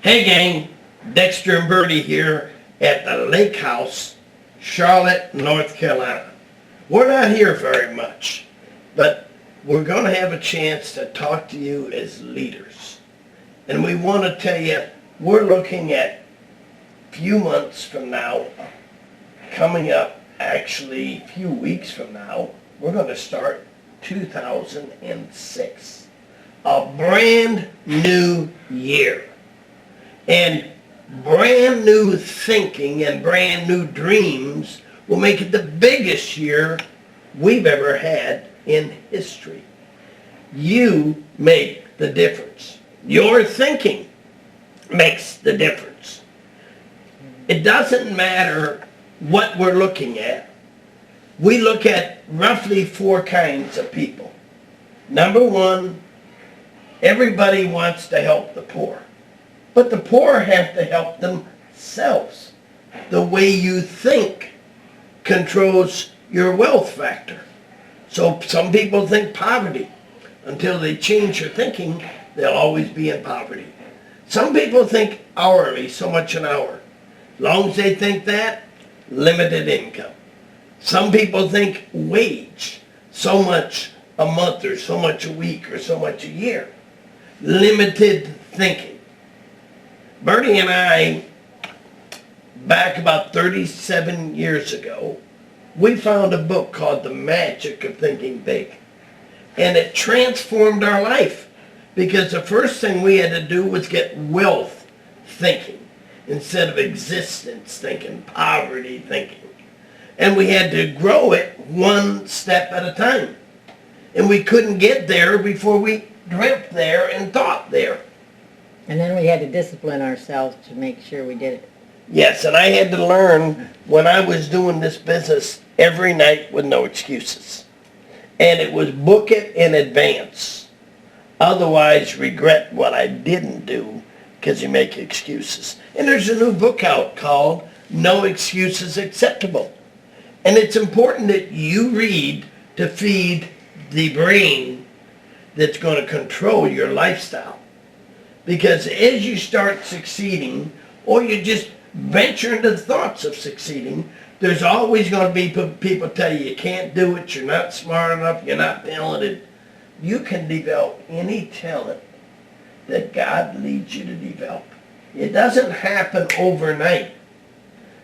Hey gang, Dexter and Bertie here at the Lake House, Charlotte, North Carolina. We're not here very much, but we're going to have a chance to talk to you as leaders. And we want to tell you, we're looking at a few months from now, coming up actually a few weeks from now, we're going to start 2006, a brand new year. And brand new thinking and brand new dreams will make it the biggest year we've ever had in history. You make the difference. Your thinking makes the difference. It doesn't matter what we're looking at. We look at roughly four kinds of people. Number one, everybody wants to help the poor. But the poor have to help themselves. The way you think controls your wealth factor. So some people think poverty. Until they change their thinking, they'll always be in poverty. Some people think hourly, so much an hour. As long as they think that, limited income. Some people think wage, so much a month or so much a week or so much a year. Limited thinking. Bertie and I, back about 37 years ago, we found a book called The Magic of Thinking Big. And it transformed our life because the first thing we had to do was get wealth thinking instead of existence thinking, poverty thinking. And we had to grow it one step at a time. And we couldn't get there before we dreamt there and thought there. And then we had to discipline ourselves to make sure we did it. Yes, and I had to learn when I was doing this business every night with no excuses. And it was book it in advance. Otherwise, regret what I didn't do because you make excuses. And there's a new book out called No Excuses Acceptable. And it's important that you read to feed the brain that's going to control your lifestyle. Because as you start succeeding, or you just venture into the thoughts of succeeding, there's always going to be people tell you can't do it, you're not smart enough, you're not talented. You can develop any talent that God leads you to develop. It doesn't happen overnight.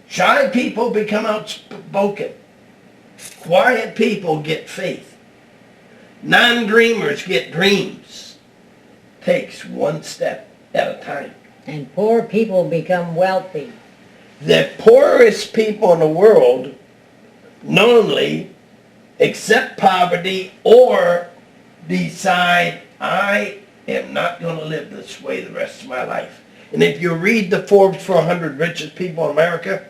Shy people become outspoken. Quiet people get faith. Non-dreamers get dreams. Takes one step at a time. And poor people become wealthy. The poorest people in the world normally accept poverty or decide, I am not going to live this way the rest of my life. And if you read the Forbes 400 richest people in America,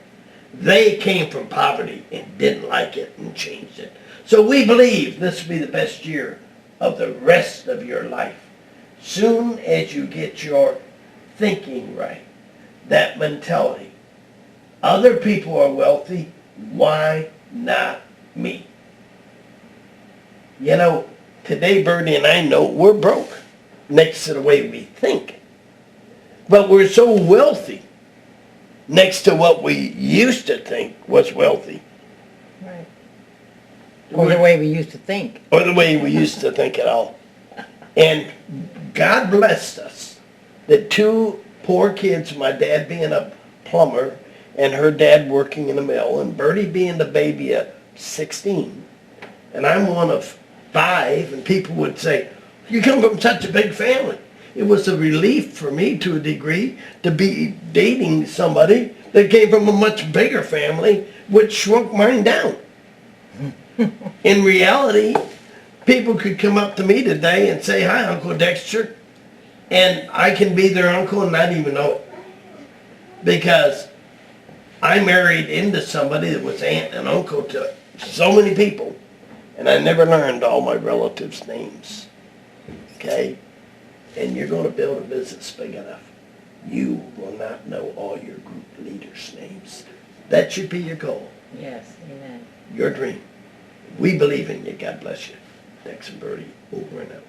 they came from poverty and didn't like it and changed it. So we believe this will be the best year of the rest of your life. Soon as you get your thinking right, that mentality, other people are wealthy, why not me? You know, today Bertie and I know we're broke next to the way we think. But we're so wealthy next to what we used to think was wealthy. Right. Or the way we used to think. Or the way we used to think at all. And God blessed us that two poor kids, my dad being a plumber and her dad working in a mill, and Bertie being the baby at 16. And I'm one of 5, and people would say, you come from such a big family. It was a relief for me to a degree to be dating somebody that came from a much bigger family, which shrunk mine down. In reality, people could come up to me today and say, hi, Uncle Dexter, and I can be their uncle and not even know it. Because I married into somebody that was aunt and uncle to so many people, and I never learned all my relatives' names. Okay? And you're going to build a business big enough, you will not know all your group leaders' names. That should be your goal. Yes, amen. Your dream. We believe in you. God bless you. Dexter and Bertie, over and out.